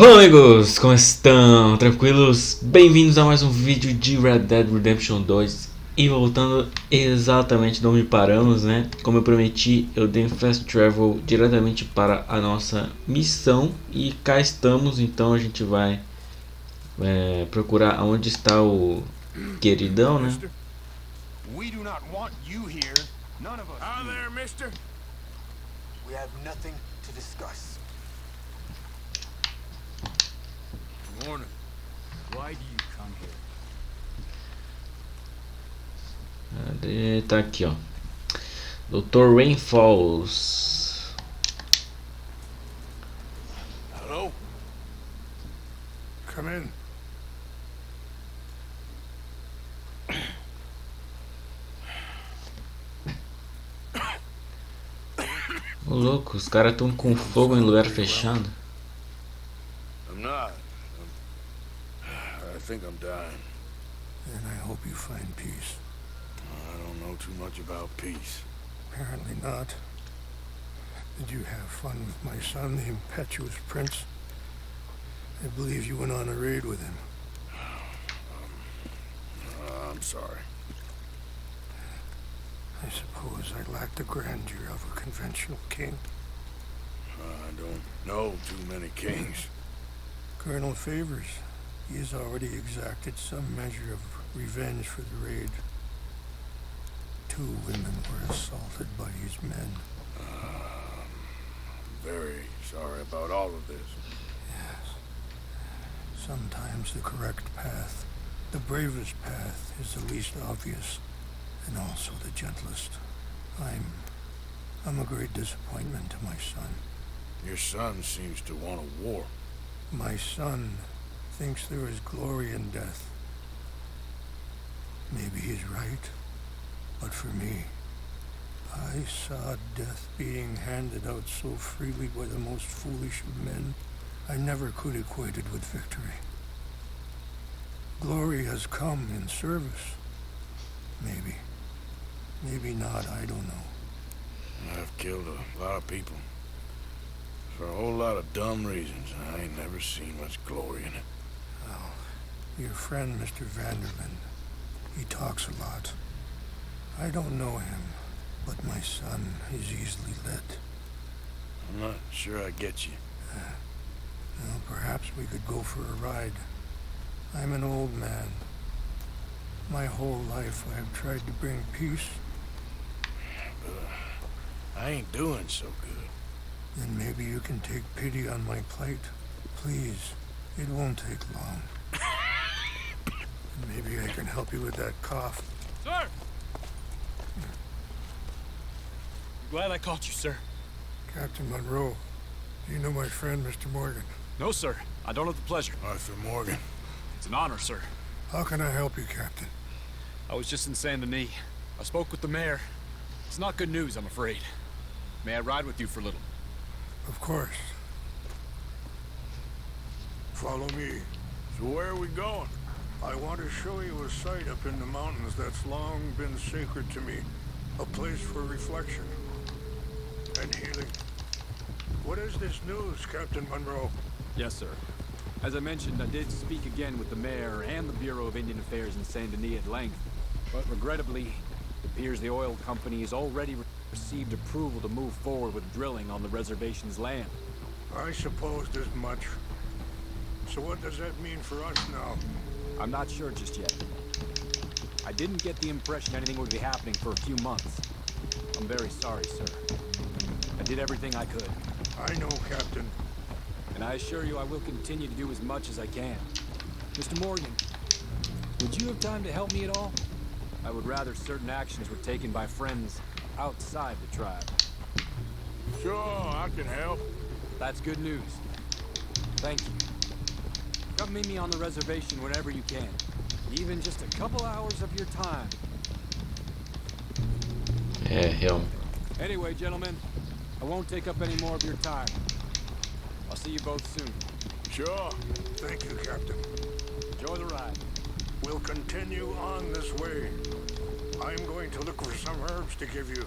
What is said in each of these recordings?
Olá amigos, como estão? Tranquilos? Bem-vindos a mais um vídeo de Red Dead Redemption 2. E voltando exatamente de onde paramos, né? Como eu prometi, eu dei um fast travel diretamente para a nossa missão. E cá estamos, então a gente vai procurar onde está o queridão, né? We do not want you here. None of us. Hi there, mister. We have nothing to discuss. Good morning. Why do you come here? Tá aqui, ó. Dr. Rainfalls. Hello? Come in. Ô louco, os caras estão com fogo em lugar fechado. I'm not. I think I'm dying. And I hope you find peace. I don't know too much about peace. Apparently not. Did you have fun with my son, the impetuous prince? I believe you went on a raid with him. I'm sorry. I suppose I lack the grandeur of a conventional king. I don't know too many kings. Colonel Favors, he has already exacted some measure of revenge for the raid. 2 women were assaulted by his men. I'm very sorry about all of this. Yes. Sometimes the correct path, the bravest path, is the least obvious, and also the gentlest. I'm a great disappointment to my son. Your son seems to want a war. My son thinks there is glory in death. Maybe he's right, but for me, I saw death being handed out so freely by the most foolish of men, I never could equate it with victory. Glory has come in service. Maybe. Maybe not, I don't know. I've killed a lot of people. For a whole lot of dumb reasons. I ain't never seen much glory in it. Well, your friend, Mr. Vanderlyn, he talks a lot. I don't know him, but my son is easily led. I'm not sure I get you. Well, perhaps we could go for a ride. I'm an old man. My whole life I have tried to bring peace. I ain't doing so good. Then maybe you can take pity on my plight. Please, it won't take long. Maybe I can help you with that cough. Sir! Glad I caught you, sir. Captain Monroe, do you know my friend, Mr. Morgan? No, sir. I don't have the pleasure. Arthur Morgan. It's an honor, sir. How can I help you, Captain? I was just in Saint Denis. I spoke with the mayor. It's not good news, I'm afraid. May I ride with you for a little? Of course. Follow me. So where are we going? I want to show you a site up in the mountains that's long been sacred to me. A place for reflection and healing. What is this news, Captain Monroe? Yes, sir. As I mentioned, I did speak again with the mayor and the Bureau of Indian Affairs in Saint Denis at length. But regrettably, it appears the oil company has already received approval to move forward with drilling on the reservation's land. I supposed as much. So what does that mean for us now? I'm not sure just yet. I didn't get the impression anything would be happening for a few months. I'm very sorry, sir. I did everything I could. I know, Captain. And I assure you I will continue to do as much as I can. Mr. Morgan, would you have time to help me at all? I would rather certain actions were taken by friends outside the tribe. Sure, I can help. That's good news. Thank you. Come meet me on the reservation whenever you can. Even just a couple hours of your time. Realmente. Anyway, gentlemen, I won't take up any more of your time. I'll see you both soon. Sure. Thank you, Captain. Enjoy the ride. We'll continue on this way. I'm going to look for some herbs to give you.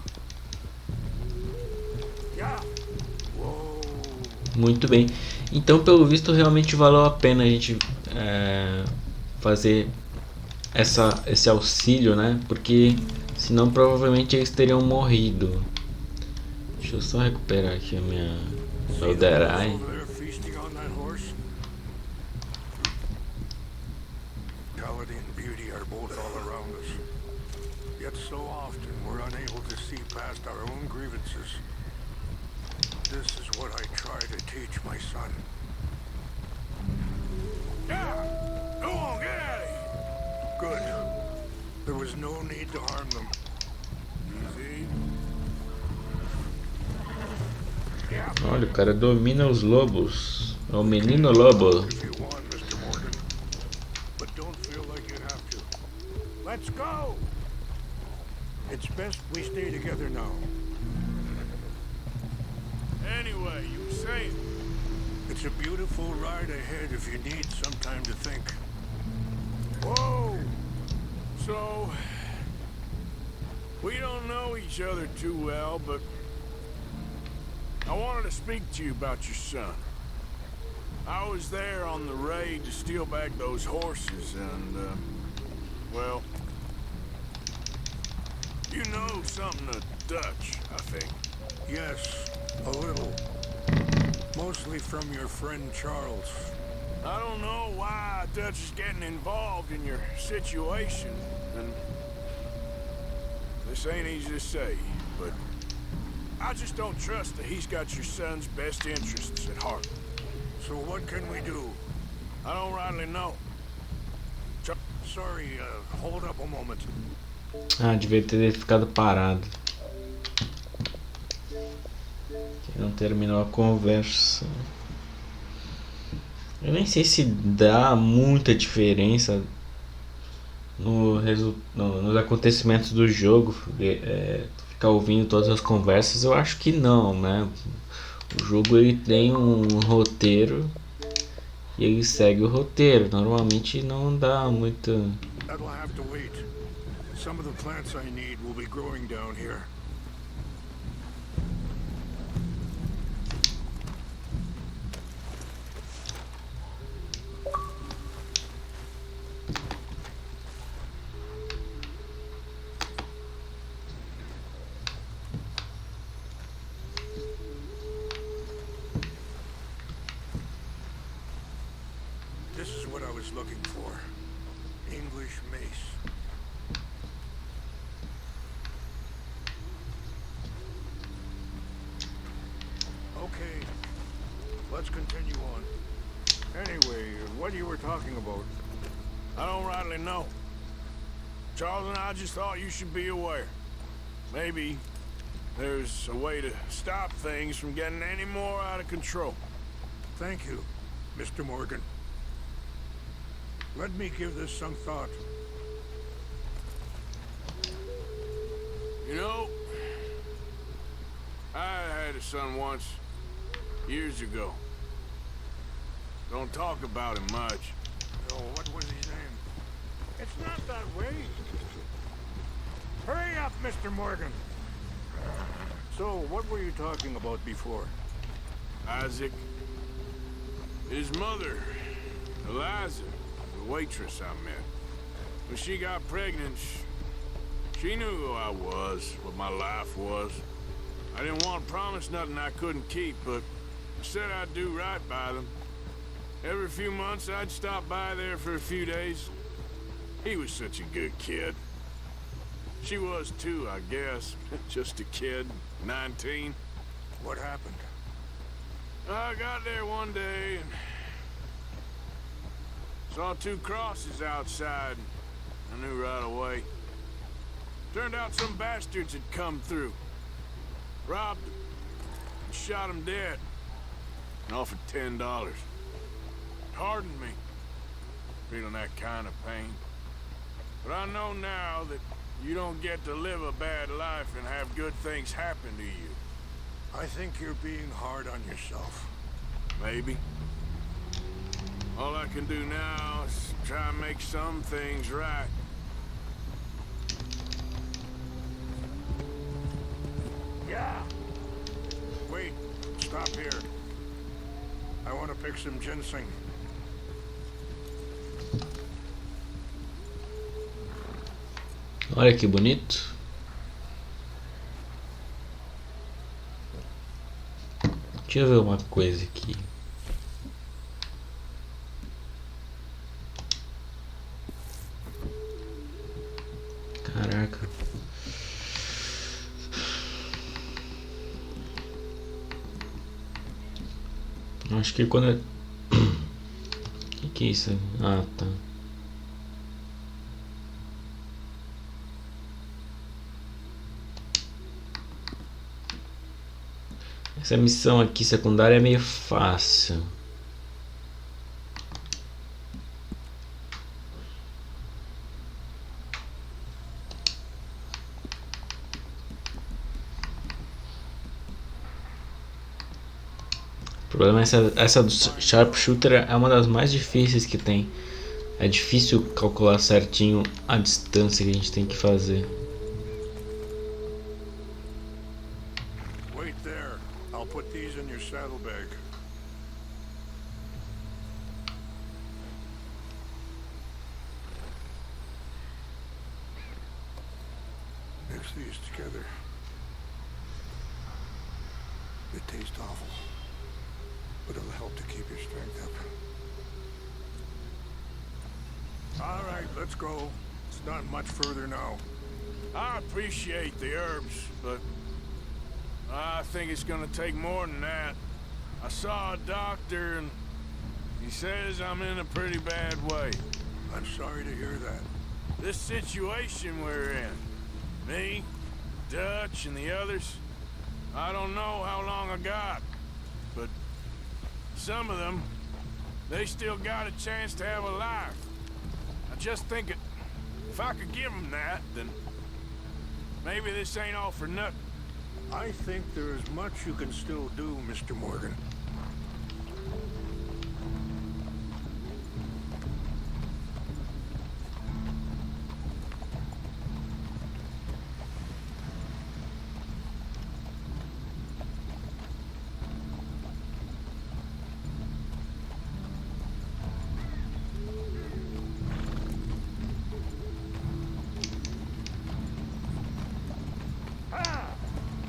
Yeah. Whoa. Muito bem. Então, pelo visto, realmente valeu a pena a gente fazer esse auxílio, né? Porque senão provavelmente eles teriam morrido. Deixa eu só recuperar aqui a minha Elderai. Brutality and beauty are both all around us. Yet so often we're unable to see past our own grievances. This is what I try to teach my son. Yeah! Go on, get out of here! Good. There was no need to harm them. Easy. Olha, o cara domina os lobos. É o menino lobo. If you want, Mr. Morgan. But don't feel like you have to. Let's go! It's best we stay together now. Anyway, you were saying? It's a beautiful ride ahead if you need some time to think. Whoa! So, we don't know each other too well, but I wanted to speak to you about your son. I was there on the raid to steal back those horses, and, well, you know something of Dutch, I think. Yes, a little. Mostly from your friend Charles. I don't know why Dutch is getting involved in your situation, and this ain't easy to say, but I just don't trust that he's got your son's best interests at heart. So what can we do? I don't rightly know. Sorry, hold up a moment. Ah, devia ter ficado parado. Que não terminou a conversa. Eu nem sei se dá muita diferença nos acontecimentos do jogo. Ficar ouvindo todas as conversas, eu acho que não, né? O jogo ele tem um roteiro e ele segue o roteiro. Normalmente não dá muita. That'll have to wait. Some of the plants I need will be growing down here. This is what I was looking for. English mace. Okay, let's continue on. Anyway, what you were talking about? I don't rightly know. Charles and I just thought you should be aware. Maybe there's a way to stop things from getting any more out of control. Thank you, Mr. Morgan. Let me give this some thought. You know, I had a son once, years ago. Don't talk about him much. Oh, what was his name? It's not that way. Hurry up, Mr. Morgan. So, what were you talking about before? Isaac. His mother, Eliza, the waitress I met. When she got pregnant, she knew who I was, what my life was. I didn't want to promise nothing I couldn't keep, but I said I'd do right by them. Every few months, I'd stop by there for a few days. He was such a good kid. She was too, I guess. Just a kid, 19. What happened? I got there one day and saw two crosses outside. I knew right away. Turned out some bastards had come through. Robbed him and shot him dead. And offered $10. Pardon me, feeling that kind of pain. But I know now that you don't get to live a bad life and have good things happen to you. I think you're being hard on yourself. Maybe. All I can do now is try and make some things right. Yeah. Wait, stop here. I want to pick some ginseng. Olha que bonito. Deixa eu ver uma coisa aqui. Caraca. Acho que quando... que é isso? Ah, tá. Essa missão aqui secundária é meio fácil. O problema é essa do Sharpshooter é uma das mais difíceis que tem. É difícil calcular certinho a distância que a gente tem que fazer. Wait there. I'll put these in your saddlebag. Mix these together. It tastes awful, but it'll help to keep your strength up. All right, let's go. It's not much further now. I appreciate the herbs, but I think it's gonna take more than that. I saw a doctor and he says I'm in a pretty bad way. I'm sorry to hear that. This situation we're in, me, Dutch, and the others, I don't know how long I got, but some of them, they still got a chance to have a life. I just think if I could give them that, then maybe this ain't all for nothing. I think there is much you can still do, Mr. Morgan.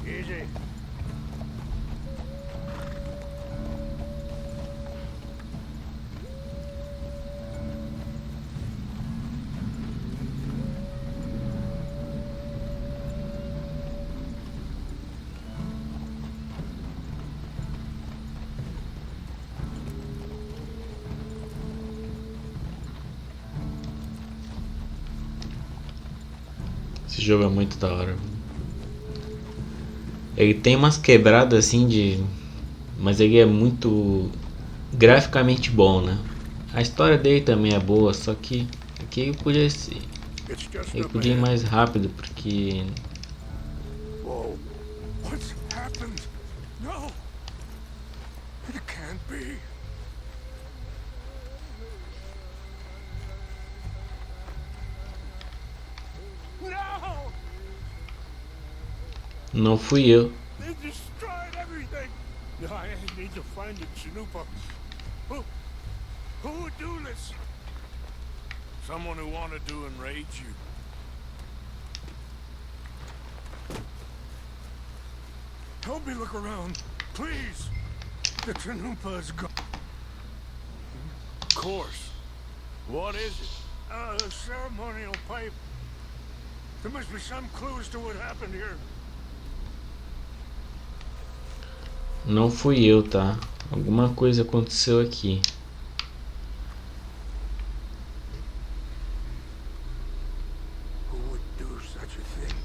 Easy. Esse jogo é muito da hora. Ele tem umas quebradas assim de... Mas ele é muito graficamente bom, né? A história dele também é boa, só que aqui ele podia ser... Ele podia ir mais rápido, porque... Whoa. What's happened? No. It can't be. No! Não fui eu. They destroyed everything. I need to find the Chanupa. Who would do this? Someone who wanted to enrage you. Help me look around, please. The Chanupa is gone. Of course. What is it? A ceremonial pipe. There must be some clues to what happened here. Não fui eu, tá? Alguma coisa aconteceu aqui. Who would do such a thing?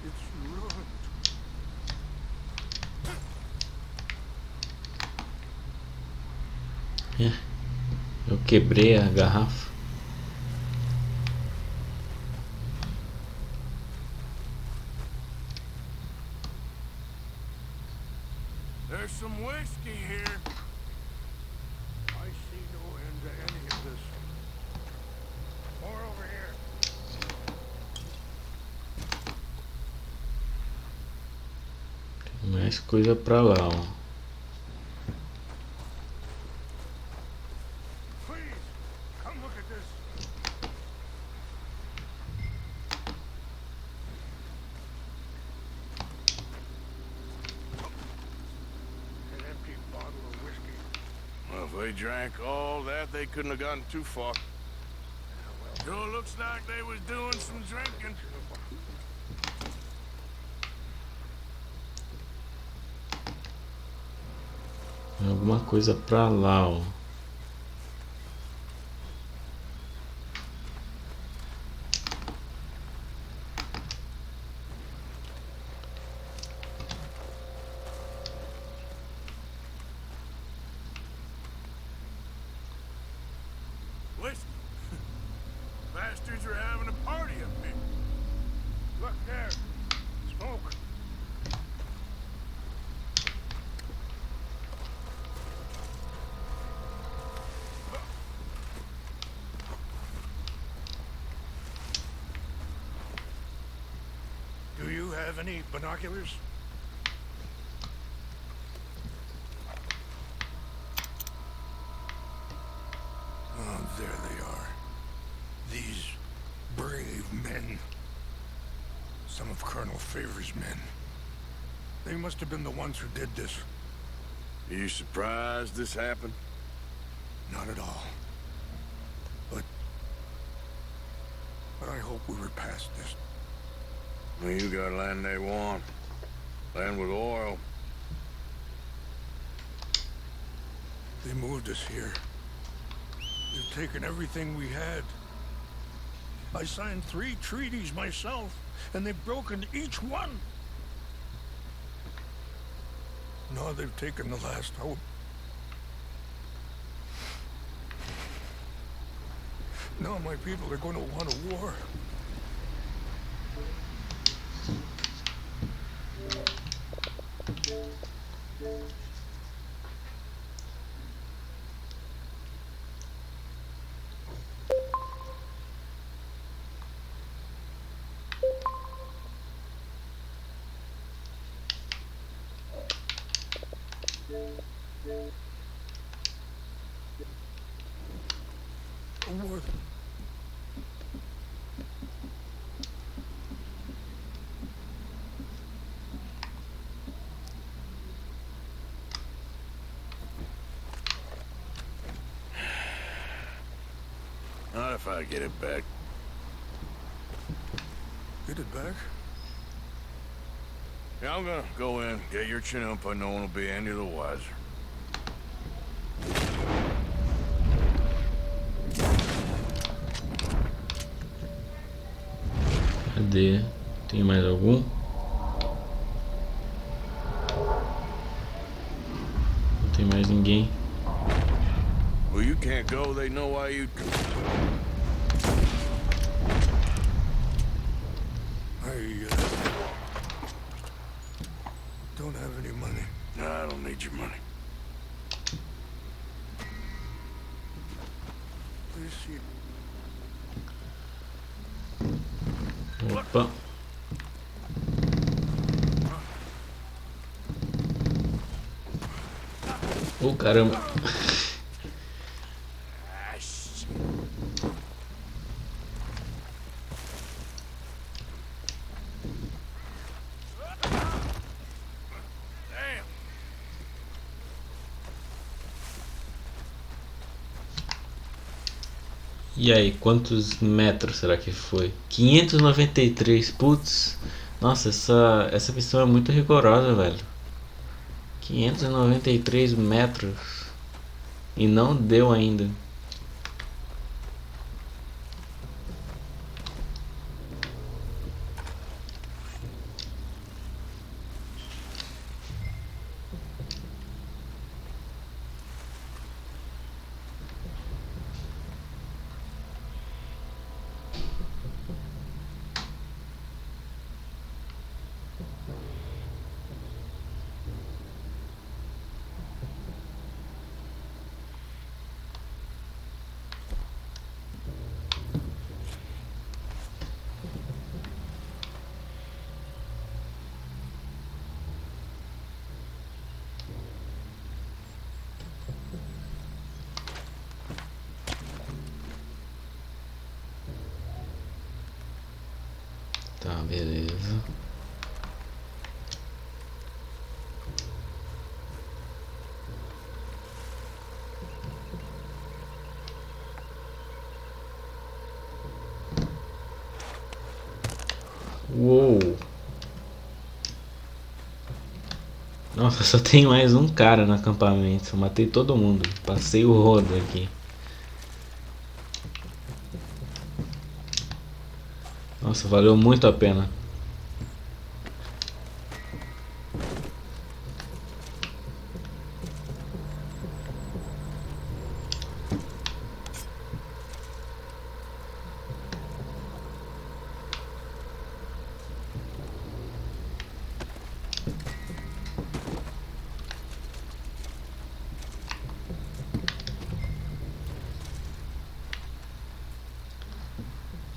It's ruined. Eu quebrei a garrafa. There's some whiskey here. I see no end to any of this. More mais coisa pra lá, ó. Please, come look at this. An empty bottle of whiskey. Well, if they drank all that, they couldn't have gotten too far. Sure looks like they was doing some drinking. Alguma coisa pra lá, ó. Listen, bastards are having a party up here. Look there. Smoke. Do you have any binoculars? Oh, there they are. These brave men. Some of Colonel Favor's men. They must have been the ones who did this. Are you surprised this happened? Not at all. But I hope we were past this. Well, you got land they want. Land with oil. They moved us here. They've taken everything we had. I signed 3 treaties myself, and they've broken each one. Now they've taken the last hope. Now my people are going to want a war. A war. Not if I get it back. Get it back? Yeah, I'm gonna go in, get your chinook, but no one will be any the wiser. Cadê? Tem mais algum? Não tem mais ninguém. Well, you can't go, they know why you... I don't have any money. No, I don't need your money. Please see. Opa. Oh, caramba. E aí, quantos metros será que foi? 593, putz. Nossa, essa missão é muito rigorosa, velho. 593 metros. E não deu ainda. Tá, beleza. Uou! Nossa, só tem mais um cara no acampamento. Eu matei todo mundo. Passei o rodo aqui. Nossa, valeu muito a pena.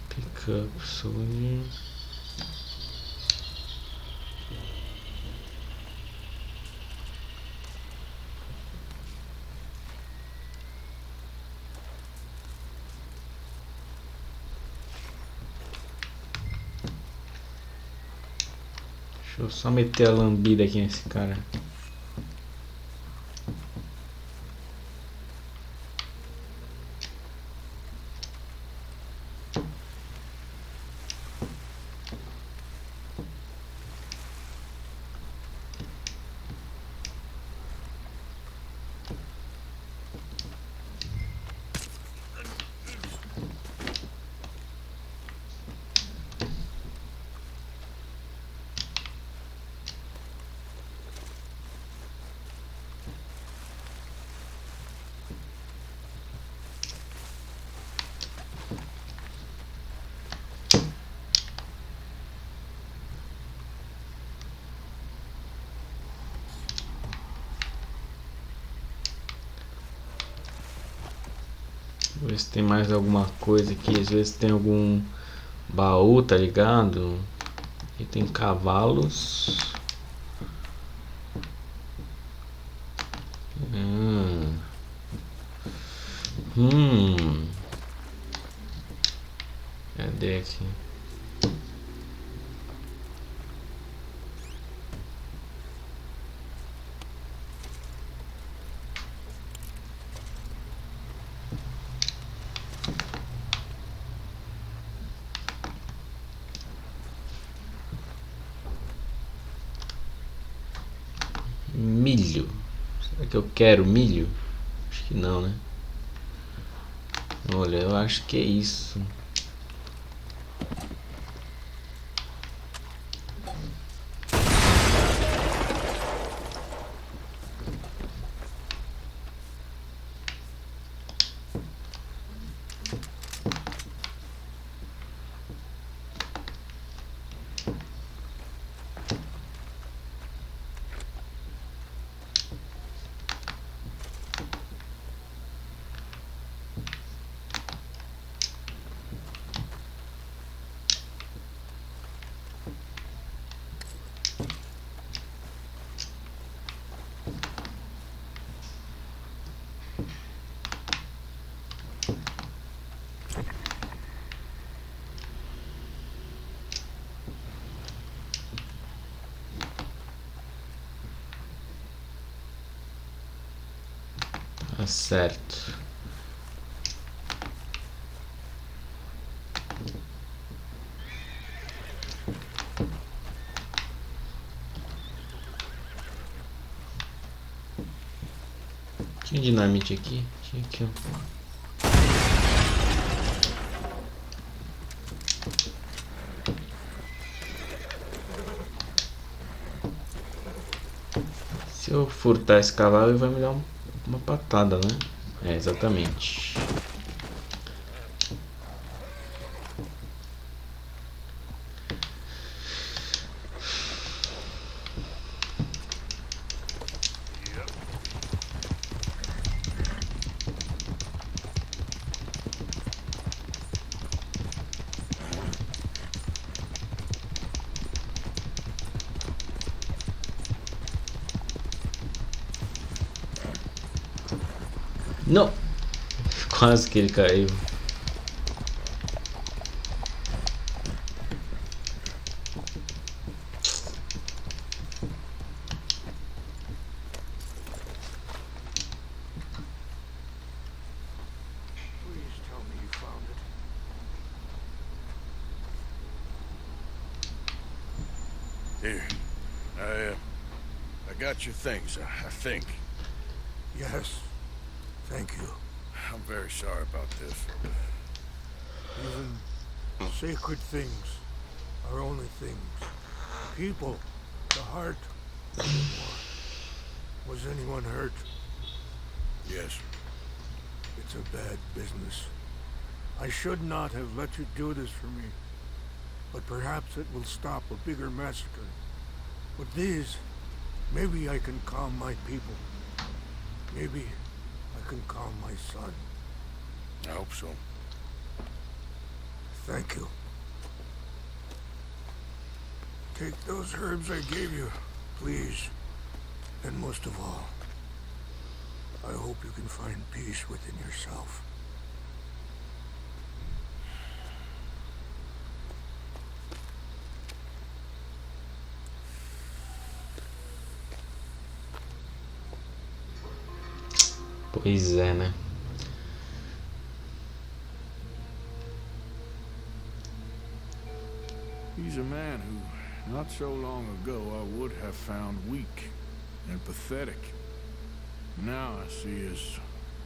Pick up soldier. Deixa eu só meter a lambida aqui nesse cara. Vou ver se tem mais alguma coisa aqui. Às vezes tem algum baú, tá ligado? Aqui tem cavalos. Cadê aqui? Milho. Será que eu quero milho? Acho que não, né? Olha, eu acho que é isso. Tá certo. Tinha dinamite aqui? Tinha aqui, ó. Se eu furtar esse cavalo, ele vai me dar uma patada, né? É, exatamente. Não! Quase que ele caiu. Here, I got your things, I think. Yes, thank you. I'm very sorry about this. Even sacred things are only things. People, the heart, no more. Was anyone hurt? Yes. It's a bad business. I should not have let you do this for me. But perhaps it will stop a bigger massacre. With these, maybe I can calm my people. Maybe I can calm my son. I hope so. Thank you. Take those herbs I gave you, please. And most of all, I hope you can find peace within yourself. Pois é, né? He's a man who, not so long ago, I would have found weak and pathetic. Now I see as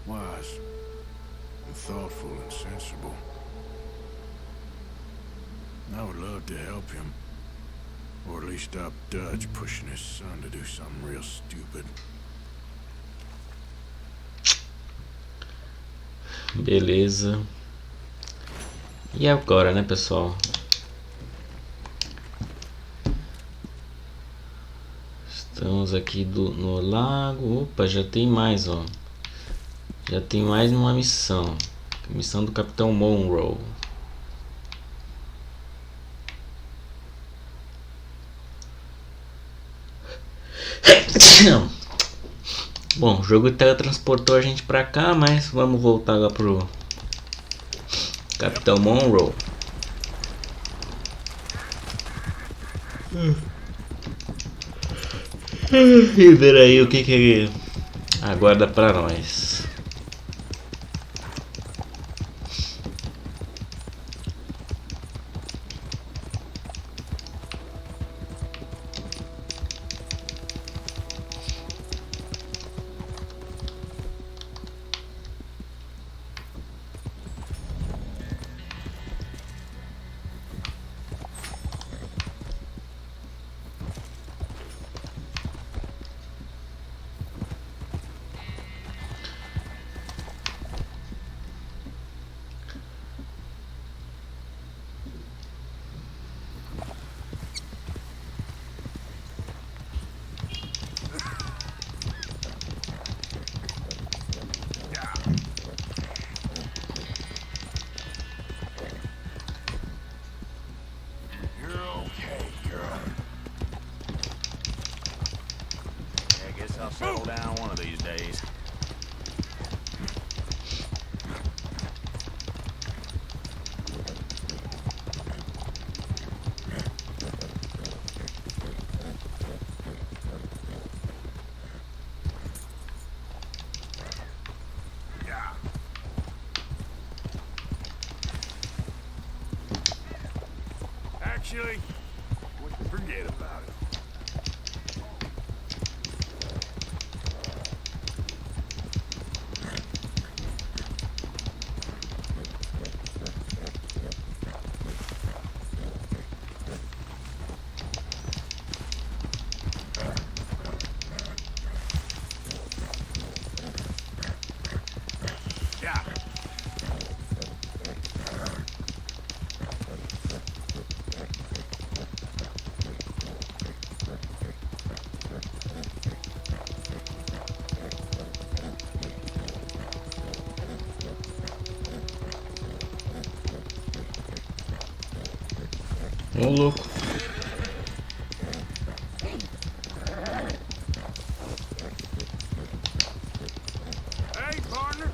wise and thoughtful and sensible. I would love to help him, or at least stop Dutch pushing his son to do something real stupid. Beleza. E agora, né, pessoal? Estamos aqui no lago. Opa, já tem mais, ó. Já tem mais uma missão. Missão do Capitão Monroe. Bom, o jogo teletransportou a gente pra cá, mas vamos voltar agora pro Capitão Monroe. E ver aí o que ele aguarda pra nós. I'll settle down one of these days. Actually, forget about it. Ô louco. Hey, partner.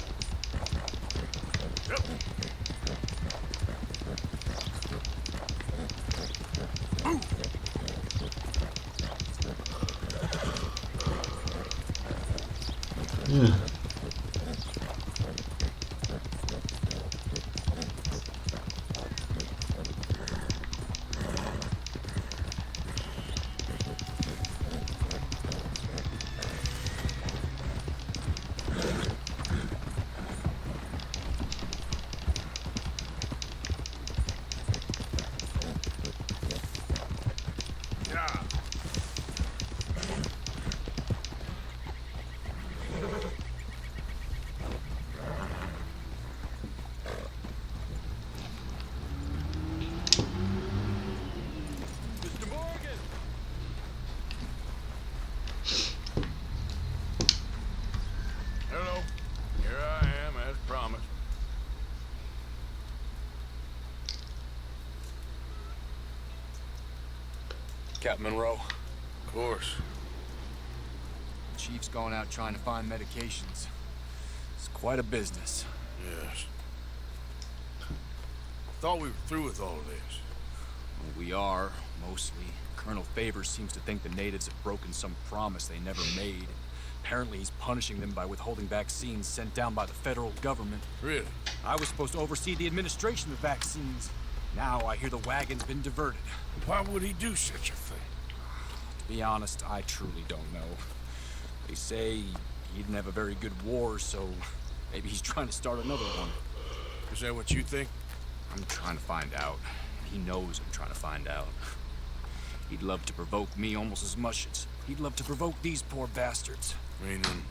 Captain Monroe. Of course. Chief's going out trying to find medications. It's quite a business. Yes. Thought we were through with all of this. Well, we are, mostly. Colonel Favors seems to think the natives have broken some promise they never made. Apparently he's punishing them by withholding vaccines sent down by the federal government. Really? I was supposed to oversee the administration of vaccines. Now I hear the wagon's been diverted. Why would he do such a thing? To be honest, I truly don't know. They say he didn't have a very good war, so maybe he's trying to start another one. Is that what you think? I'm trying to find out. He knows I'm trying to find out. He'd love to provoke me almost as much as he'd love to provoke these poor bastards. Meaning?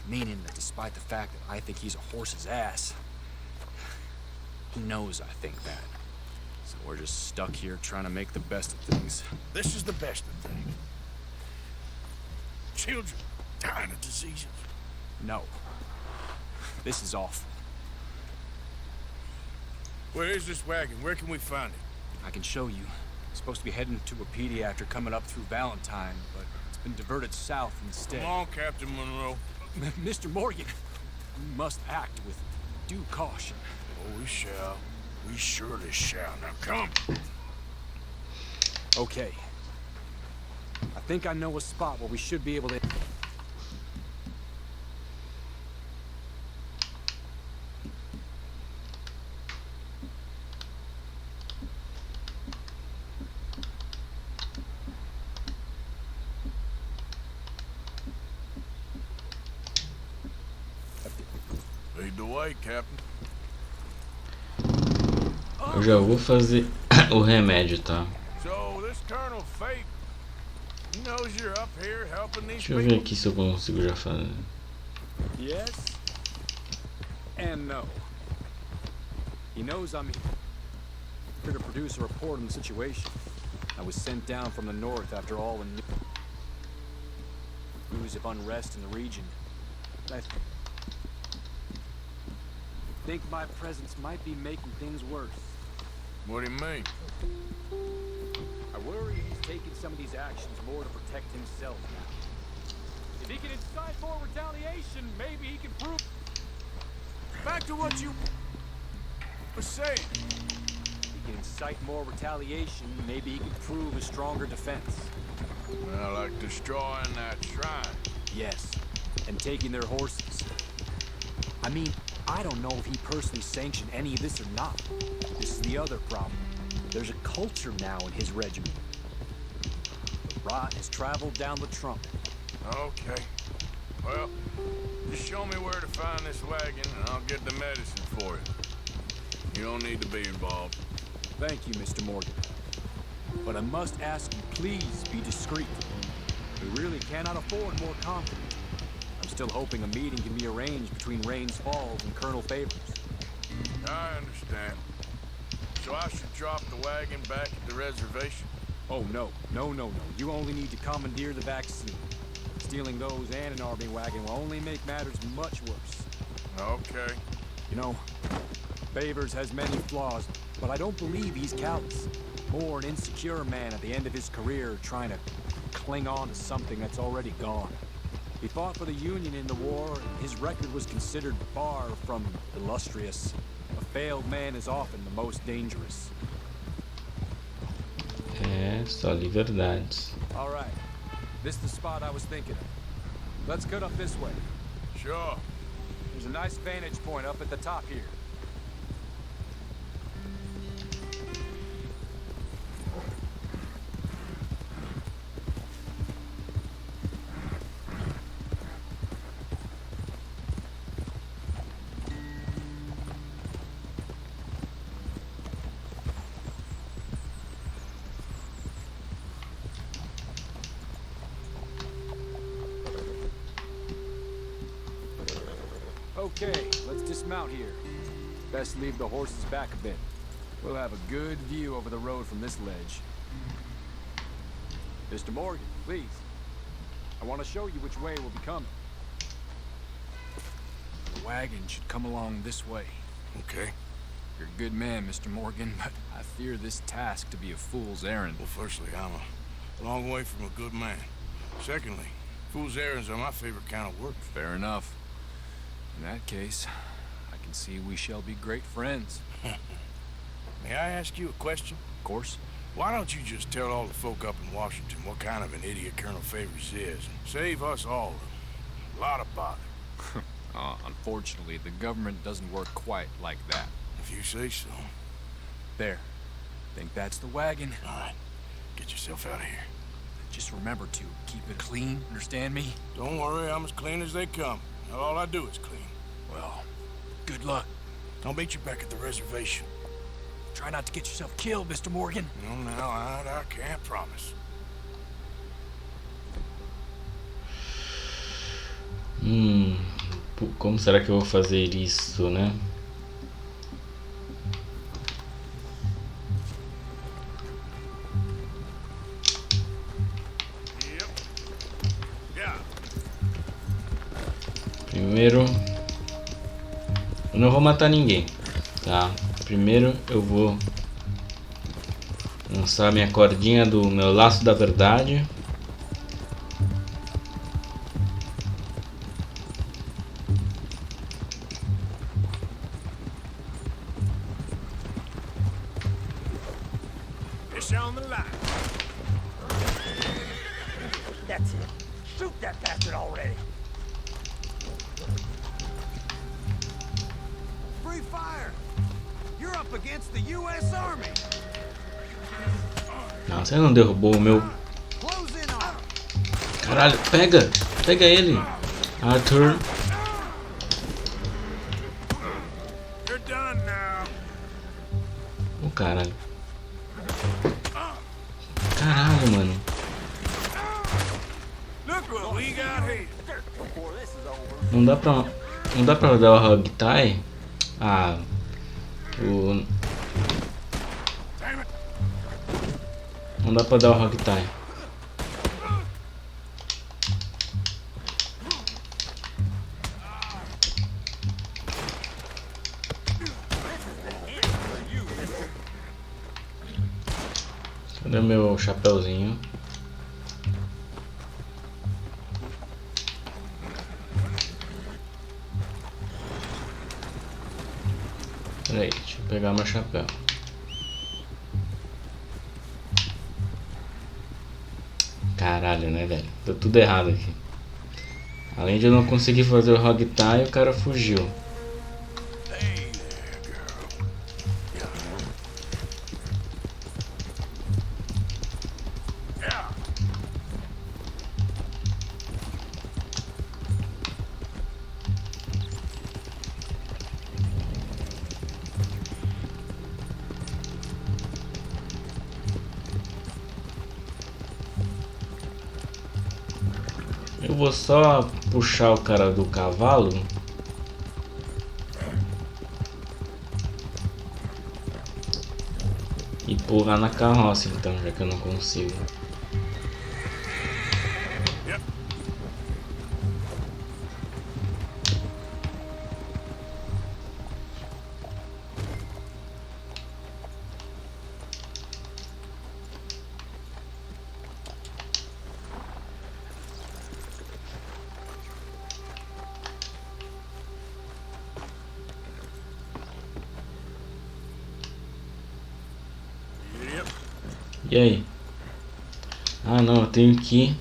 Meaning that despite the fact that I think he's a horse's ass, he knows I think that. So we're just stuck here trying to make the best of things. This is the best of things. Children dying of diseases. No. This is awful. Where is this wagon? Where can we find it? I can show you. Supposed to be heading to a pediatric coming up through Valentine, but it's been diverted south instead. Come on, Captain Monroe. Mr. Morgan, we must act with due caution. Oh, we shall. We surely shall. Now come. Okay. I think I know a spot where we should be able to... Lead the way, Captain. Eu já vou fazer o remédio, tá? So this Colonel Fate, he knows you're up here helping these Deixa eu ver people. aqui se eu consigo já fazer. Yes and no. He knows I'm here to produce a report on the situation. I was sent down from the north after all the news of unrest in the region. I think my presence might be making things worse. What do you mean? I worry he's taking some of these actions more to protect himself now. If he can incite more retaliation, maybe he can prove... Back to what you were saying. If he can incite more retaliation, maybe he can prove a stronger defense. Well, like destroying that shrine. Yes, and taking their horses. I mean, I don't know if he personally sanctioned any of this or not. This is the other problem. There's a culture now in his regiment. The rot has traveled down the trunk. Okay. Well, just show me where to find this wagon and I'll get the medicine for you. You don't need to be involved. Thank you, Mr. Morgan. But I must ask you, please be discreet. We really cannot afford more conflict. I'm still hoping a meeting can be arranged between Rains Falls and Colonel Favors. I understand. So I should drop the wagon back at the reservation? Oh, no. No. You only need to commandeer the vaccine. Stealing those and an army wagon will only make matters much worse. Okay. You know, Favors has many flaws, but I don't believe he's callous. More an insecure man at the end of his career trying to cling on to something that's already gone. He fought for the Union in the war, and his record was considered far from illustrious. A failed man is often the most dangerous. É, só de verdades. All right. This is the spot I was thinking of. Let's cut up this way. Sure. There's a nice vantage point up at the top here. Okay, let's dismount here. Best leave the horses back a bit. We'll have a good view over the road from this ledge. Mr. Morgan, please. I want to show you which way we'll be coming. The wagon should come along this way. Okay. You're a good man, Mr. Morgan, but I fear this task to be a fool's errand. Well, firstly, I'm Long way from a good man. Secondly, fool's errands are my favorite kind of work. Fair enough. In that case, I can see we shall be great friends. May I ask you a question? Of course. Why don't you just tell all the folk up in Washington what kind of an idiot Colonel Favors is, and save us all a lot of bother? Unfortunately, the government doesn't work quite like that. If you say so. There. Think that's the wagon? All right. Get yourself out of here. Just remember to keep it clean, understand me? Don't worry, I'm as clean as they come. Now all I do is clean. Well, good luck. I'll meet you back at the reservation. Try not to get yourself killed, Mr. Morgan. No, now, I can't promise. Como será que eu vou fazer isso, né? Primeiro, eu não vou matar ninguém, tá? Primeiro eu vou lançar minha cordinha do meu laço da verdade. On the line. That's it. Shoot that bastard already. Free fire. You're up against the U.S. Army. Não, você não derrubou o meu. Close in on. Caralho, pega ele, Arthur. You're done now. O caralho. Caralho, mano. Look what we got here. Não dá pra dar o hog tie? Não dá pra dar o hog tie. Cadê meu chapéuzinho? Peraí, deixa eu pegar meu chapéu. Caralho, né, velho? Deu tudo errado aqui. Além de eu não conseguir fazer o hog tie, o cara fugiu. Eu vou só puxar o cara do cavalo. E pular na carroça, então, já que eu não consigo. E aí? Ah não, eu tenho que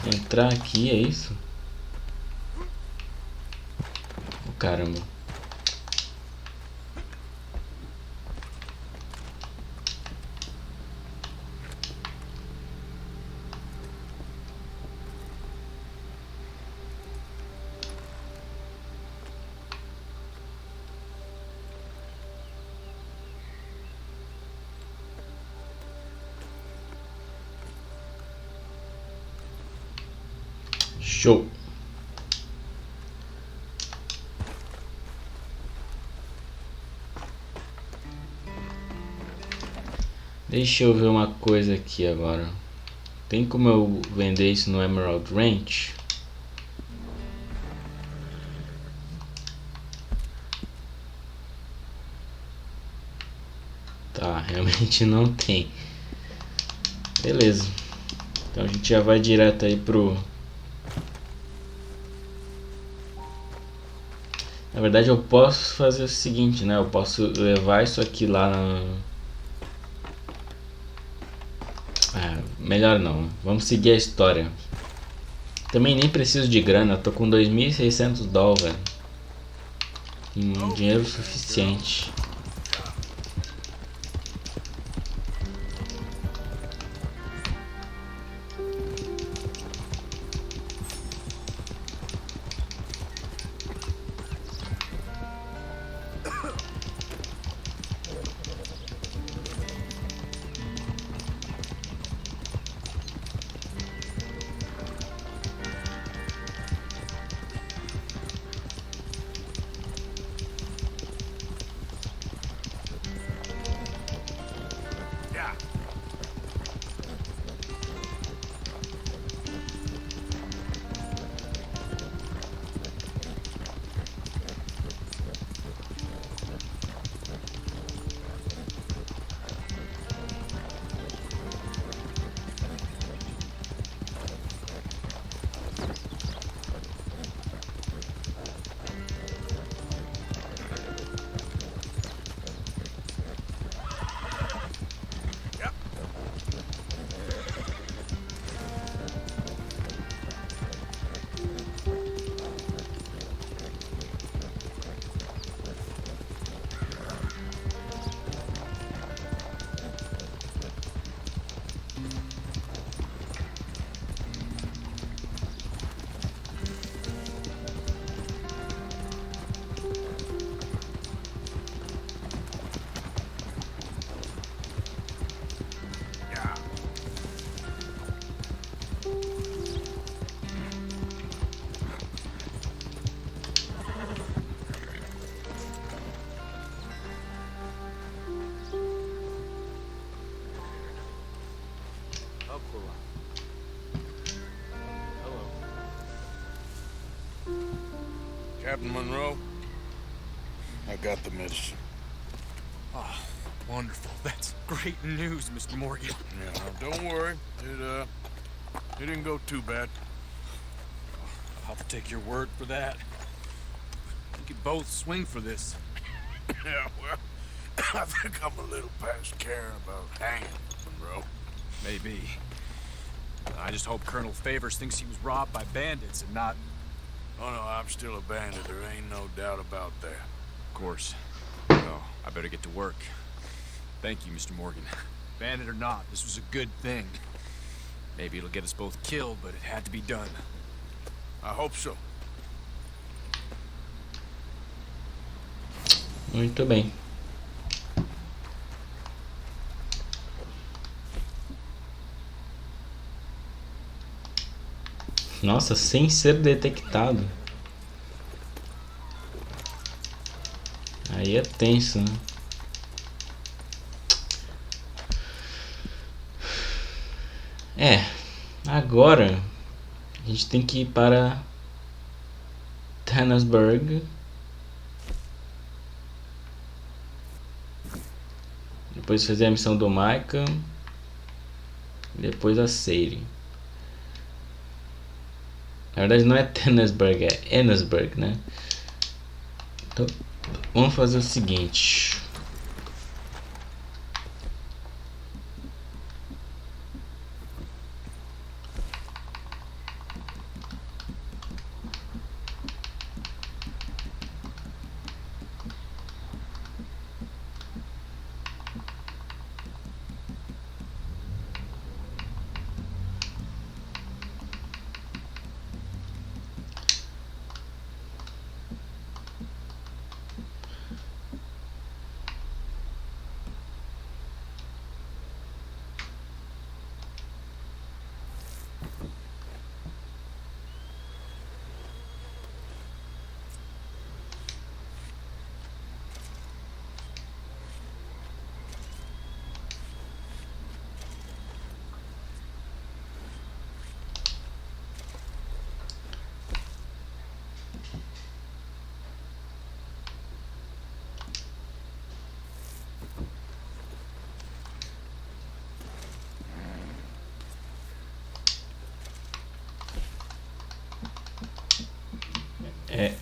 entrar aqui, é isso? Oh, caramba. Show. Deixa eu ver uma coisa aqui agora. Tem como eu vender isso no Emerald Ranch? Tá, realmente não tem. Beleza. Então a gente já vai direto aí pro... Na verdade eu posso fazer o seguinte, né? Eu posso levar isso aqui lá na... melhor não. Vamos seguir a história. Também nem preciso de grana. Eu tô com 2.600 dólares, velho. Tem dinheiro suficiente. Captain Monroe, I got the medicine. Oh, wonderful. That's great news, Mr. Morgan. Yeah, now don't worry. It didn't go too bad. I'll take your word for that. We could both swing for this. Yeah, well, I think I'm a little past caring about hanging, Monroe. Maybe. I just hope Colonel Favors thinks he was robbed by bandits and not... Oh no, I'm still a bandit. There ain't no doubt about that. Of course. Well, I better get to work. Thank you, Mr. Morgan. Bandit or not, this was a good thing. Maybe it'll get us both killed, but it had to be done. I hope so. Muito bem. Nossa, sem ser detectado. Aí é tenso, né? Agora a gente tem que ir para Tannersburg. Depois fazer a missão do Micah. Depois a Sadie. Na verdade não é Tannersburg, é Ennisburg, né? Então vamos fazer o seguinte.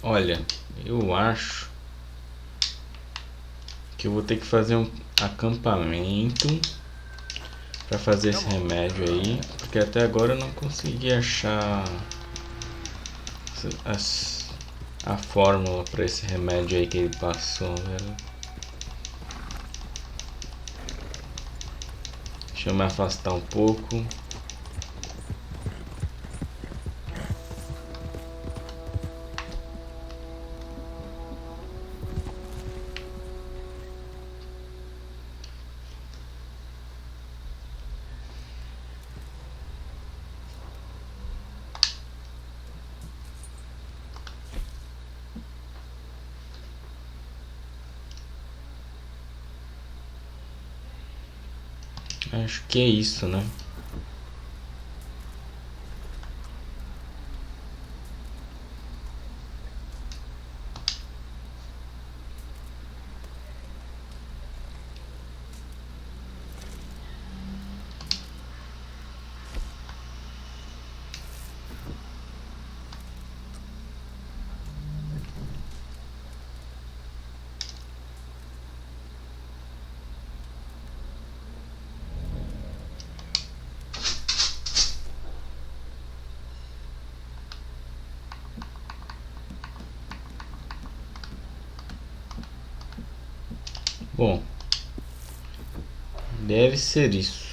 Olha, eu acho que eu vou ter que fazer um acampamento para fazer esse remédio aí, porque até agora eu não consegui achar a fórmula para esse remédio aí que ele passou, velho. Deixa eu me afastar um pouco. Acho que é isso, né? Bom, deve ser isso.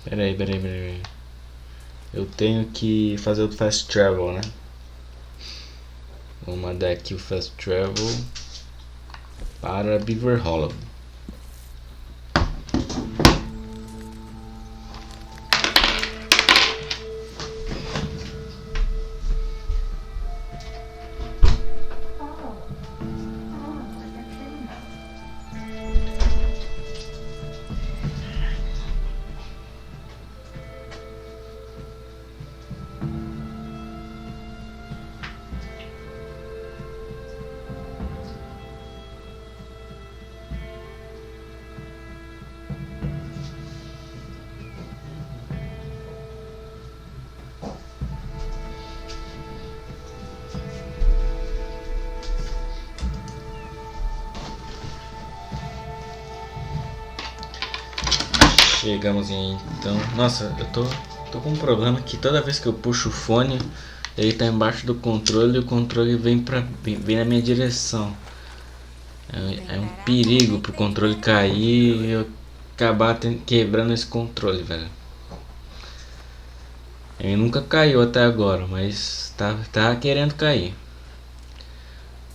Peraí. Eu tenho que fazer o fast travel, né? Vou mandar aqui o fast travel para Beaver Hollow. Chegamos em, então. Nossa, eu tô com um problema que toda vez que eu puxo o fone, ele tá embaixo do controle e o controle vem na minha direção. É um perigo pro controle cair e eu acabar quebrando esse controle, velho. Ele nunca caiu até agora, mas tá querendo cair.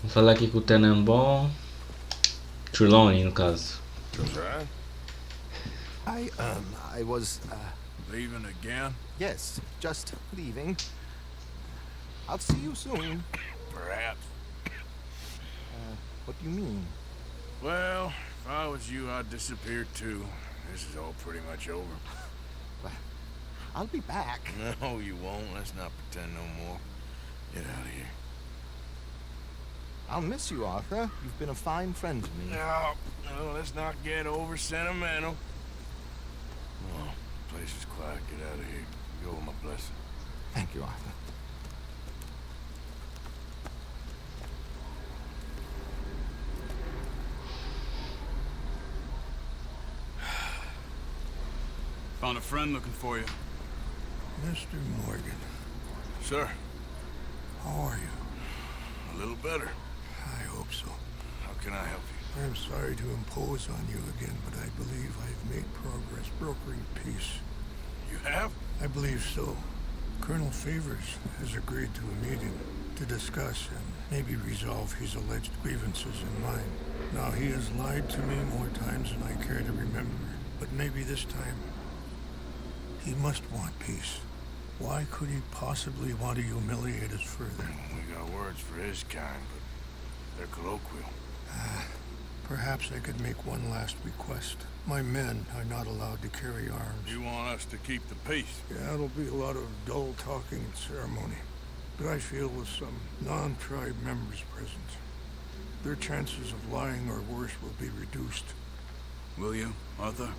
Vou falar aqui com o Tenenbaum. Trelawney, no caso. Right? I was, Leaving again? yes, just leaving. I'll see you soon. Perhaps. What do you mean? Well, if I was you, I'd disappear too. This is all pretty much over. I'll be back. No, you won't. Let's not pretend no more. Get out of here. I'll miss you, Arthur. You've been a fine friend to me. No, let's not get over sentimental. Oh, place is quiet. Get out of here. Go with my blessing. Thank you, Arthur. Found a friend looking for you. Mr. Morgan, Sir, how are you? a little better. I hope so. How can I help you? I'm sorry to impose on you again, but I believe I've made progress brokering peace. You have? I believe so. Colonel Favors has agreed to a meeting to discuss and maybe resolve his alleged grievances and mine. Now, he has lied to me more times than I care to remember, but maybe this time he must want peace. Why could he possibly want to humiliate us further? We got words for his kind, but they're colloquial. Perhaps I could make one last request. My men are not allowed to carry arms. You want us to keep the peace? Yeah, it'll be a lot of dull talking and ceremony. But I feel with some non-tribe members present, their chances of lying or worse will be reduced. Will you, Arthur?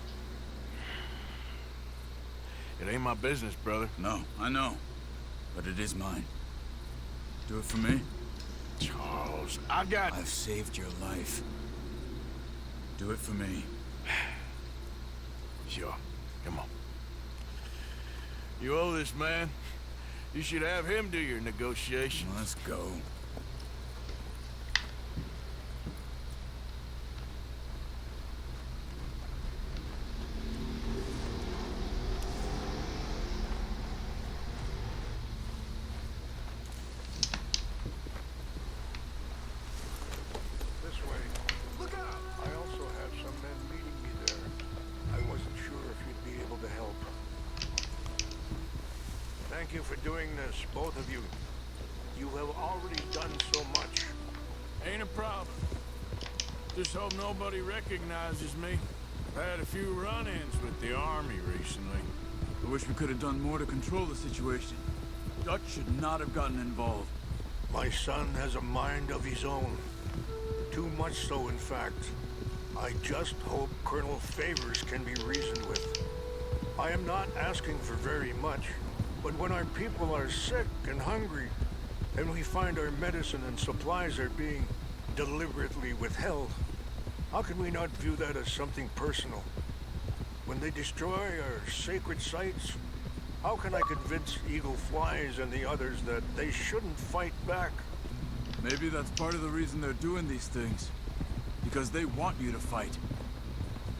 It ain't my business, brother. No, I know. But it is mine. Do it for me? Charles, I've saved your life. Do it for me. Sure. Come on. You owe this man. You should have him do your negotiations. Let's go. This way. Look out! I also have some men meeting me there. I wasn't sure if you'd be able to help. Thank you for doing this, both of you. You have already done so much. Ain't a problem. Just hope nobody recognizes me. I've had a few run-ins with the army recently. I wish we could have done more to control the situation. Dutch should not have gotten involved. My son has a mind of his own. Too much so, in fact. I just hope Colonel Favors can be reasoned with. I am not asking for very much, but when our people are sick and hungry, and we find our medicine and supplies are being deliberately withheld, how can we not view that as something personal? When they destroy our sacred sites, how can I convince Eagle Flies and the others that they shouldn't fight back? Maybe that's part of the reason they're doing these things. Because they want you to fight.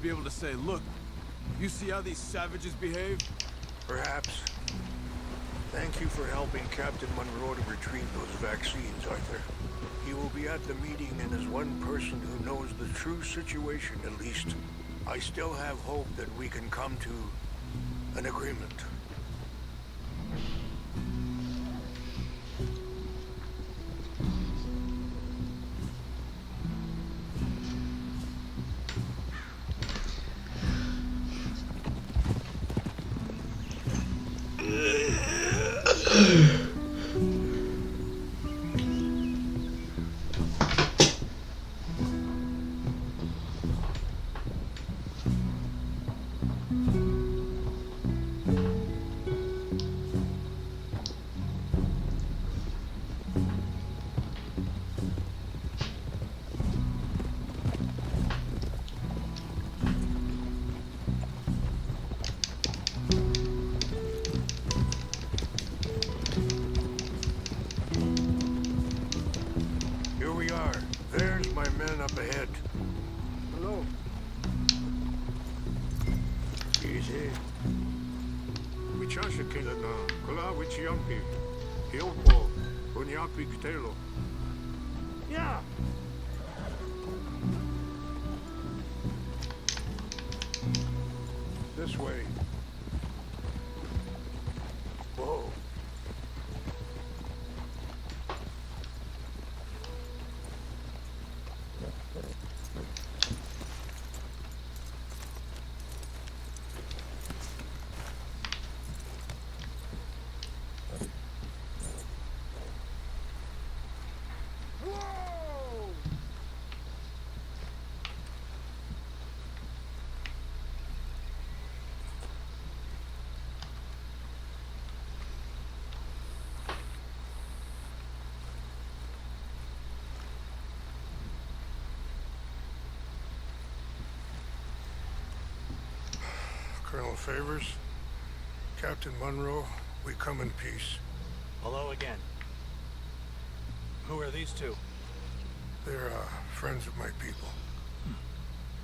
Be able to say, look, you see how these savages behave? Perhaps. Thank you for helping Captain Monroe to retrieve those vaccines, Arthur. He will be at the meeting and is one person who knows the true situation, at least. I still have hope that we can come to an agreement. Here we are. There's my men up ahead. Hello. Easy. Wichasha kila na kula wichiampi. Hiopo unyapi kitelo. Yeah. This way. Whoa. Colonel Favors, Captain Monroe, we come in peace. Hello again. Who are these two? They're friends of my people.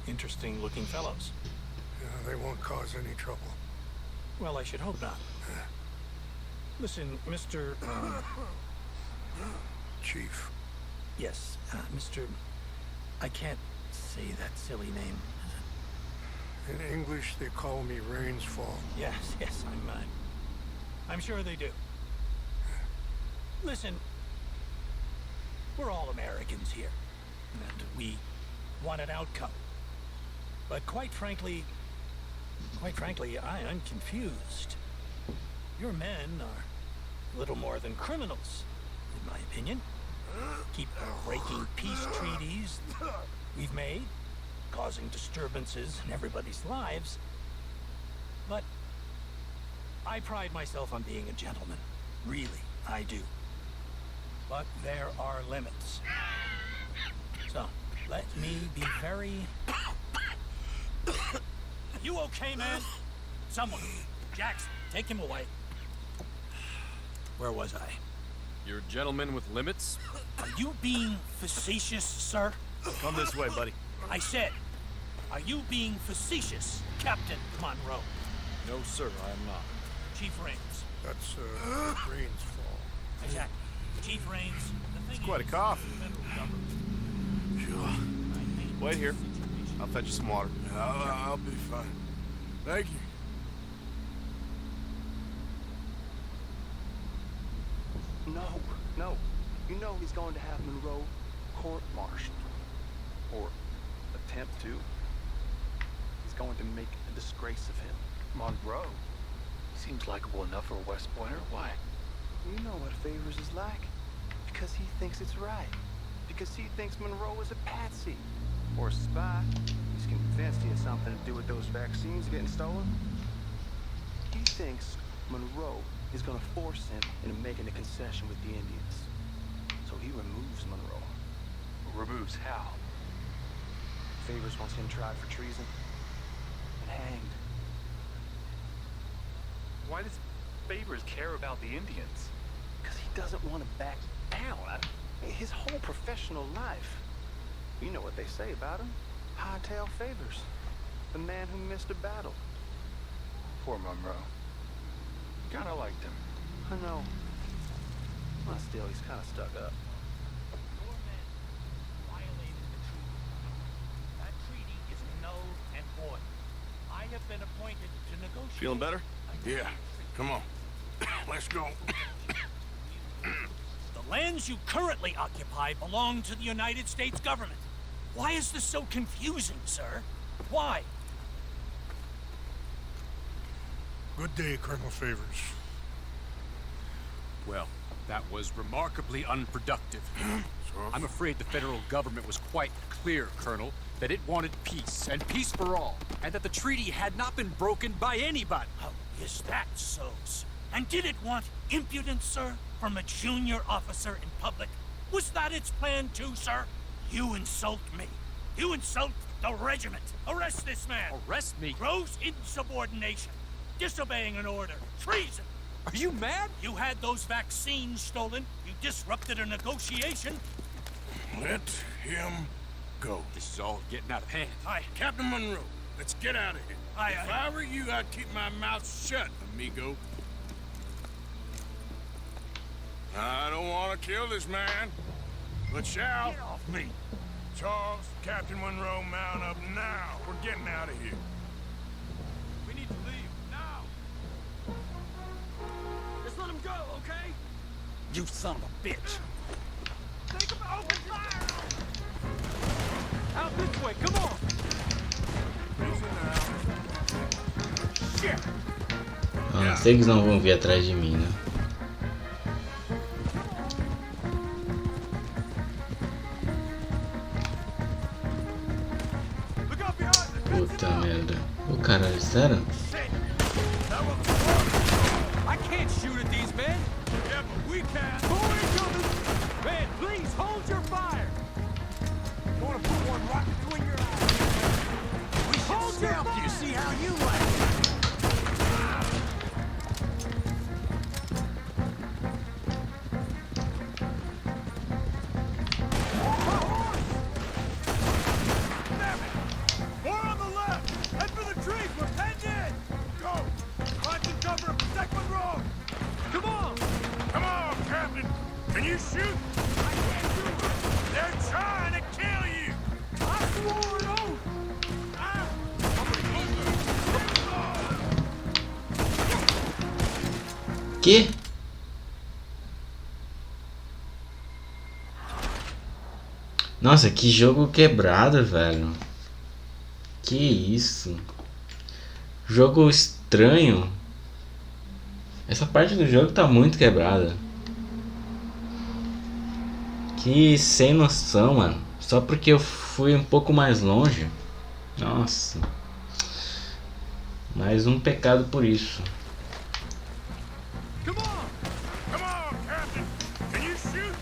Interesting looking fellows. Yeah, they won't cause any trouble. Well, I should hope not. Listen, Mr. Chief. Yes, Mr. I can't say that silly name. In English, they call me Rain's Fall. Yes, I'm sure they do. Listen, we're all Americans here, and we want an outcome. But quite frankly, I'm confused. Your men are little more than criminals, in my opinion. Keep breaking peace treaties we've made, causing disturbances in everybody's lives. But I pride myself on being a gentleman. Really, I do. but there are limits. So, let me be very... You okay, man? Someone. Jackson, take him away. Where was I? You're a gentleman with limits? Are you being facetious, sir? Come this way, buddy. I said, are you being facetious, Captain Monroe? No, sir, I am not. Chief Raines. That's, Rain's fault. Exactly. Chief Raines. It's quite a cough. Sure. Wait here. I'll fetch you some water. I'll be fine. Thank you. No. You know he's going to have Monroe court-martialed. Or attempt to. He's going to make a disgrace of him. Monroe? Seems likable enough for a West Pointer. Why? You know what Favors is like. Because he thinks it's right. Because he thinks Monroe is a patsy. Or a spy. He's convinced he has something to do with those vaccines getting stolen. He thinks Monroe is going to force him into making a concession with the Indians. So he removes Monroe. Removes how? Favors wants him tried for treason and hanged. Why does Favors care about the Indians? Because he doesn't want to back down. His whole professional life. You know what they say about him. Hightail Favors. The man who missed a battle. Poor Monroe. Kinda liked him. I know. Well, still, he's kind of stuck up. Your men violated the treaty. That treaty is null and void. I have been appointed to negotiate... Feeling better? Yeah, come on. Let's go. The lands you currently occupy belong to the United States government. Why is this so confusing, sir? Why? Good day, Colonel Favors. Well, that was remarkably unproductive. I'm afraid the federal government was quite clear, Colonel, that it wanted peace, and peace for all, and that the treaty had not been broken by anybody. Oh, is that so, sir? And did it want impudence, sir, from a junior officer in public? Was that its plan too, sir? You insult me. You insult the regiment. Arrest this man. Arrest me? Gross insubordination. Disobeying an order. Treason. Are you mad? You had those vaccines stolen. You disrupted a negotiation. Let him go. This is all getting out of hand. Captain Monroe, let's get out of here. If I were you, I'd keep my mouth shut, amigo. I don't want to kill this man, but shall. Get off me. Charles, Captain Monroe, mount up now. We're getting out of here. We need to leave now. Just let him go, okay? You son of a bitch! Think about open fire! Out this way, come on! Easy now. Shit! Ah, sei que eles não vão vir atrás de mim, né? Puta merda. O caralho, sério? I can't shoot at these men! Yeah, but we can. Who are you? Man, please hold your fire! You want to put one right between your eyes? We should scalp you, see how you like it. More on the left! Head for the trees! We're penned in! Go! Find some cover and protect Monroe! Come on! Come on, Captain! Can you shoot? I can't do it! They're trying to kill you! I swore an oath! Que? Nossa, que jogo quebrado, velho. Que isso? Jogo estranho. Essa parte do jogo tá muito quebrada. Que sem noção, mano. Só porque eu fui um pouco mais longe. Nossa. Mais um pecado por isso. Come on! Come on, Captain! Can you shoot?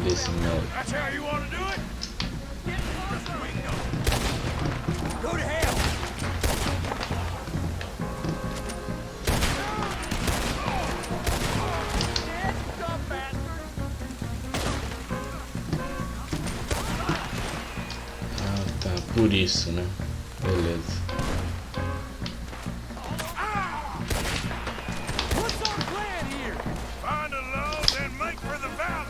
desse médico. That's how you want to do it? Go to hell! Ah, tá, por isso, né? Beleza. What's our plan here? Find a load and make for the valley.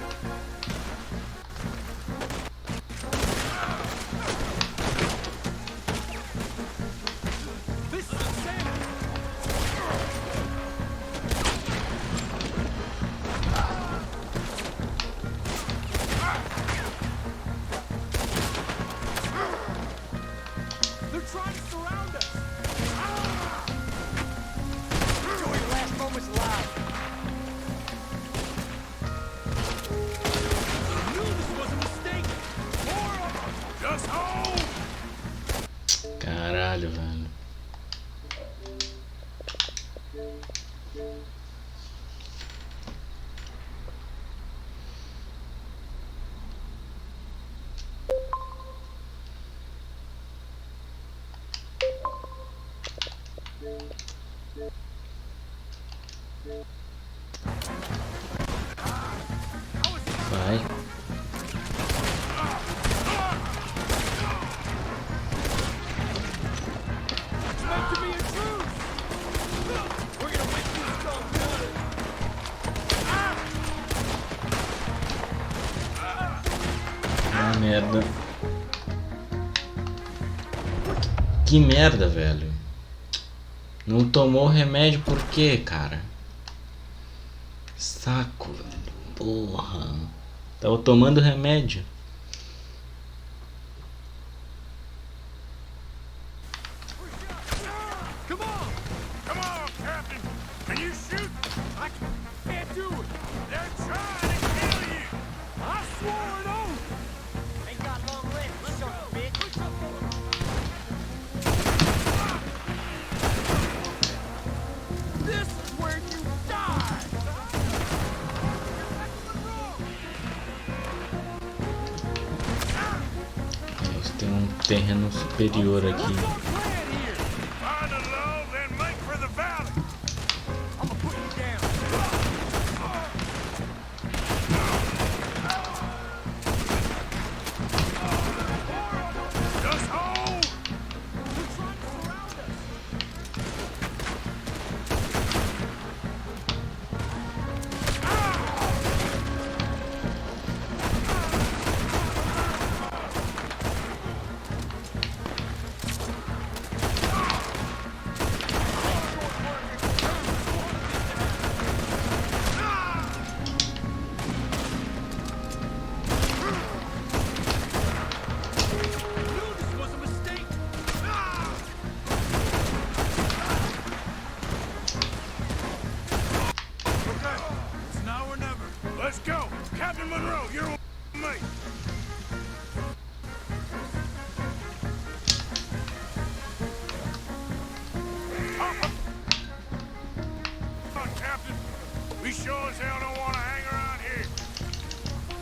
This is insanity! They're trying to surround us! Enjoy your last moments alive! I knew this was a mistake! More of them! Just hold. Caralho, velho. Vai. It's meant to be a truce! We're gonna win this so good! Ah, merda. Que merda, velho. Não tomou remédio por quê, cara? Saco, velho. Porra. Tava tomando remédio. Come on! Come on, Captain! Can you shoot? I can't do it! They're trying to kill you! I swore an oath! Ain't got long legs, let's go, bitch! This is where you die! Eles têm um terreno superior aqui. Find a load and make for the valley! I'ma put you down! Just hold! They're trying to surround us! Knew this was a mistake! Okay, it's now or never. Let's go! Captain Monroe, you're on me! Come on, Captain! We sure as hell don't want to hang around here!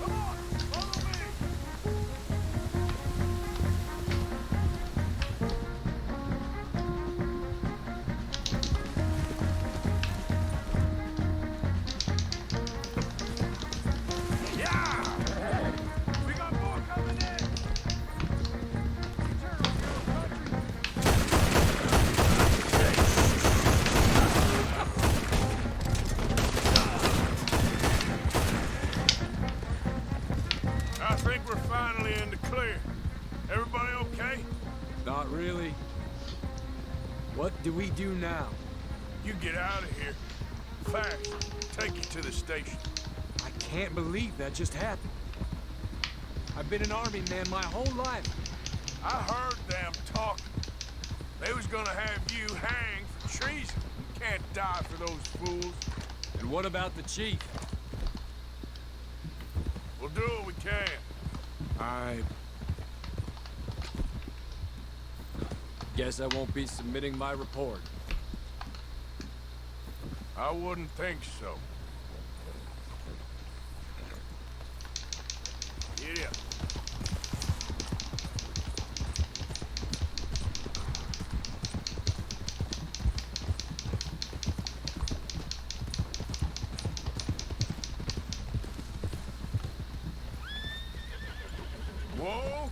Come on, follow me! Yeah! We got more coming in! I think we're finally in the clear. Everybody okay? Not really. What do we do now? You get out of here. Fast. Take you to the station. I can't believe that just happened. I've been an army man my whole life. I heard them talking. They was gonna have you hanged for treason. You can't die for those fools. And what about the chief? We'll do what we can. I guess I won't be submitting my report. I wouldn't think so. Get up. Whoa!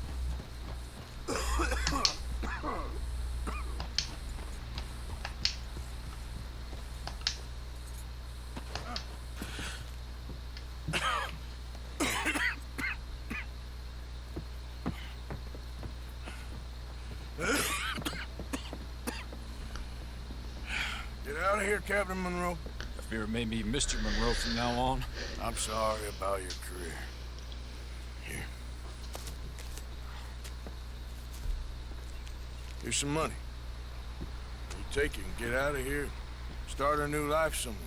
Get out of here, Captain Monroe. I fear it may be Mr. Monroe from now on. I'm sorry about your career. Here. Here's some money. You take it and get out of here. Start a new life somewhere.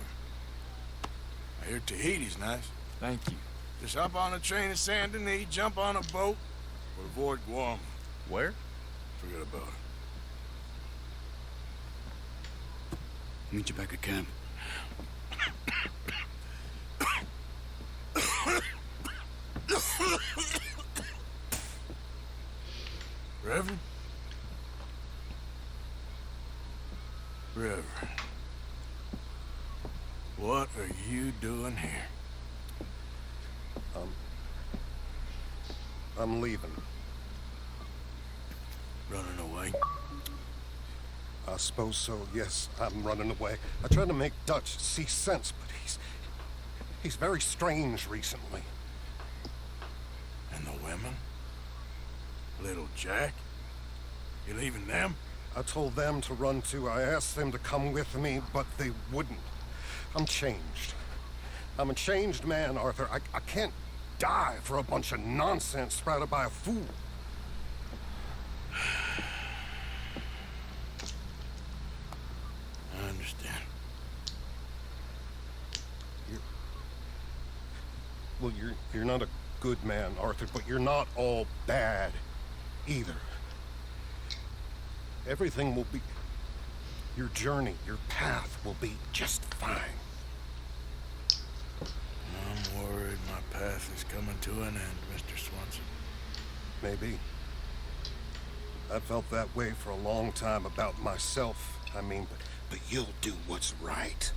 I hear Tahiti's nice. Thank you. Just hop on a train to Saint Denis, jump on a boat, or avoid Guam. Where? Forget about it. Meet you back at camp. Reverend? Reverend. What are you doing here? I'm leaving. Running away? I suppose so, yes, I'm running away. I tried to make Dutch see sense, but he's very strange recently. And the women? Little Jack? You leaving them? I told them to run too. I asked them to come with me, but they wouldn't. I'm changed. I'm a changed man, Arthur. I can't die for a bunch of nonsense sprouted by a fool. I understand. You're not a good man, Arthur, but you're not all bad either. Everything will be... Your journey, your path will be just fine. I'm worried my path is coming to an end, Mr. Swanson. Maybe. I felt that way for a long time about myself. I mean, but you'll do what's right.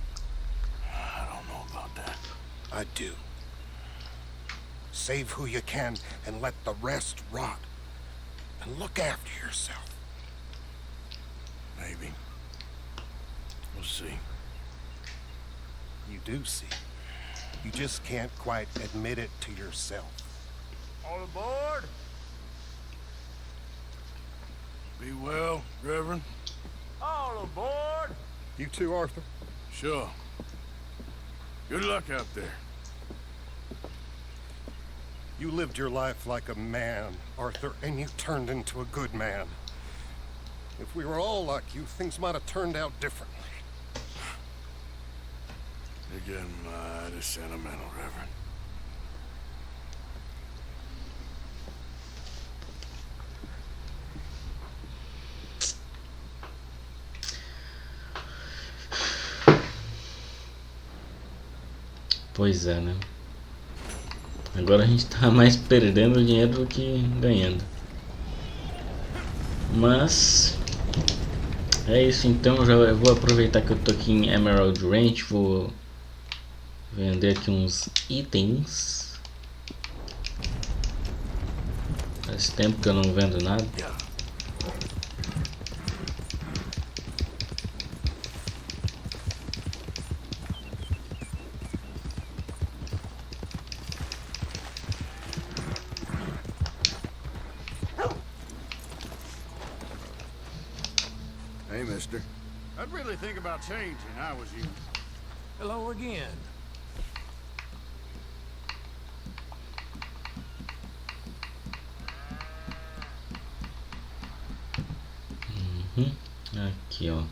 I don't know about that. I do. Save who you can and let the rest rot. And look after yourself. Maybe. We'll see. You do see. You just can't quite admit it to yourself. All aboard! Be well, Reverend. All aboard! You too, Arthur? Sure. Good luck out there. You lived your life like a man, Arthur, and you turned into a good man. If we were all like you, things might have turned out differently. You're getting mighty sentimental, Reverend. Pois é, né? Agora a gente tá mais perdendo dinheiro do que ganhando. Mas é isso, então eu vou aproveitar que eu tô aqui em Emerald Ranch, vou vender aqui uns itens. Faz tempo que eu não vendo nada. Hey, mister. I'd really think about changing, I was you. Hello again. Aqui, ó.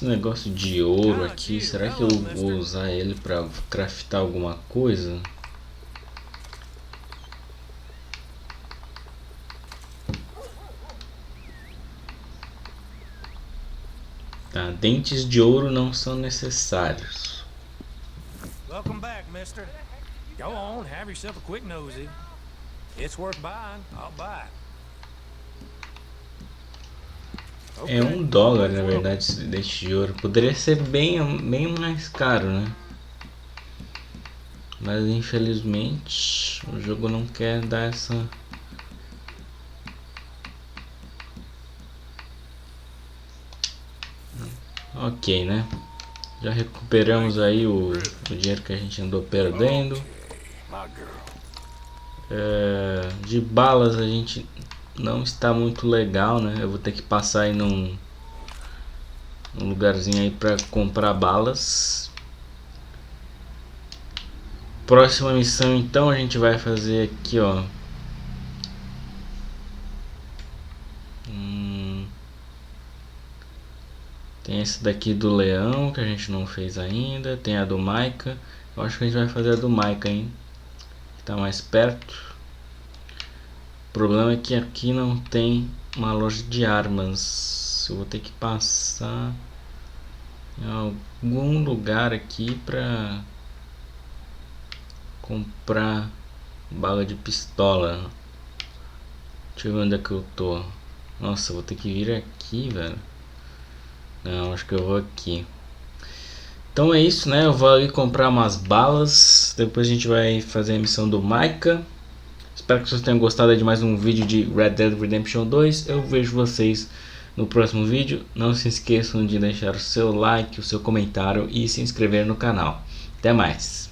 esse negócio de ouro aqui, será que eu vou usar ele para craftar alguma coisa? Tá, dentes de ouro não são necessários. Welcome back, mister. Go on, have yourself a quick nosy. It's worth buying. I'll buy it. É $1, na verdade, esse dente de ouro. Poderia ser bem mais caro, né? Mas infelizmente o jogo não quer dar essa... Ok, né? Já recuperamos aí o dinheiro que a gente andou perdendo. De balas a gente não está muito legal, né? Eu vou ter que passar aí num lugarzinho aí para comprar balas. Próxima missão então a gente vai fazer aqui, ó. Tem esse daqui do leão que a gente não fez ainda. Tem a do Maica. Eu acho que a gente vai fazer a do Maica, hein? Que tá mais perto. O problema é que aqui não tem uma loja de armas. Eu vou ter que passar em algum lugar aqui pra comprar bala de pistola. Deixa eu ver onde é que eu tô. Nossa, eu vou ter que vir aqui, velho. Não, acho que eu vou aqui. Então é isso, né? Eu vou ali comprar umas balas. Depois a gente vai fazer a missão do Micah. Espero que vocês tenham gostado de mais um vídeo de Red Dead Redemption 2. Eu vejo vocês no próximo vídeo. Não se esqueçam de deixar o seu like, o seu comentário e se inscrever no canal. Até mais!